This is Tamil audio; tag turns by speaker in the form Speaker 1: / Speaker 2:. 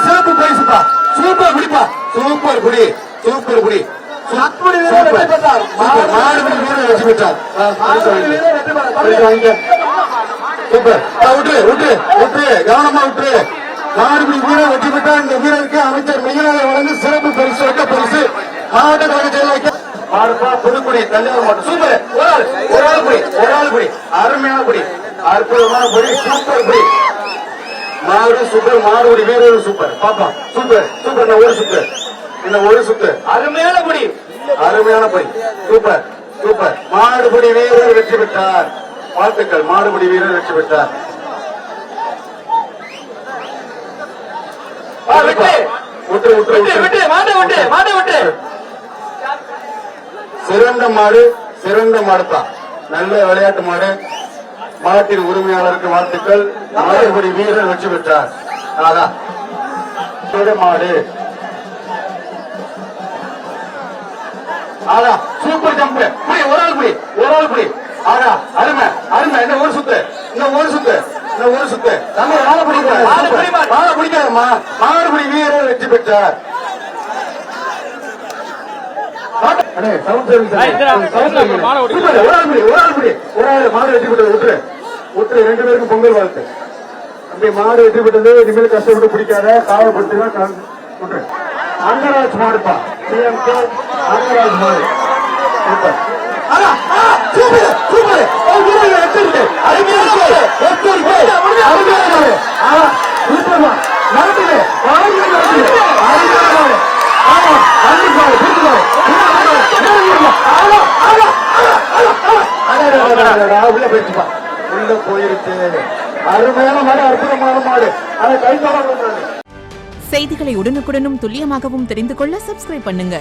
Speaker 1: சிறப்பு பரிசுப்பா. சூப்பர் குடிப்பா. சூப்பர் குடி. சூப்பர் குடி. கவனமா விட்டுரு. மாடுபிடி வீரர் வெற்றி பெற்றார். இந்த வீரருக்கு அமைச்சர் மெய்யநாதன் வழங்கு சிறப்பு பரிசு ரொக்க பரிசு மாவட்ட கழக செயலாளர் புதுக்குடி தஞ்சாவூர் மாவட்டம். சூப்பர். ஒரு ஆள் குடி. அருமையான குடி. அற்புதமான குடி. சூப்பர் குடி. மாடு சூப்பர். மாடுபடி வீரர் சூப்பர். பாப்பா சூப்பர். சூப்பர். இந்த ஒரு சுத்து அருமையான குடி. அருமையான குடி. சூப்பர். சூப்பர். மாடுபடி வீரர் வெற்றி பெற்றார். வாழ்த்துக்கள். மாடுபடி வீரர் வெற்றி பெற்றார். சிறந்த மாடு. சிறந்த மாடுப்பா. நல்ல விளையாட்டு மாடு. மாட்டின் உரிமையாளருக்கு வாழ்த்துக்கள். மாடுபடி வீரர் வெற்றி பெற்றார். மாடு. Super jump. ஒரு ஆள் புடி. அருமை. இந்த ஒரு சுத்து. பிடிக்காதம்மா. மாடுபடி வீரர் வெற்றி பெற்றார். மாடு வெற்றி பெற்றது. விட்டுரு. 2 பேருக்கும் பொங்கல் வாழ்த்து. அப்படி மாடு வெற்றி பெற்றது. இனிமேல் கஷ்டப்பட்டு பிடிக்காத. காவல்படுத்த அங்கராஜ் மாடுப்பா. சிஎம்கே அங்கராஜ் மாடு. சூப்பர். உள்ள போயிடுச்சுப்பா. உள்ள போயிருச்சு. அருமையான மாடு. அற்புதமான மாடு. அதை கைத்தோட
Speaker 2: செய்திகளை உடனுக்குடனும் துல்லியமாகவும் தெரிந்து கொள்ள சப்ஸ்கிரைப் பண்ணுங்க.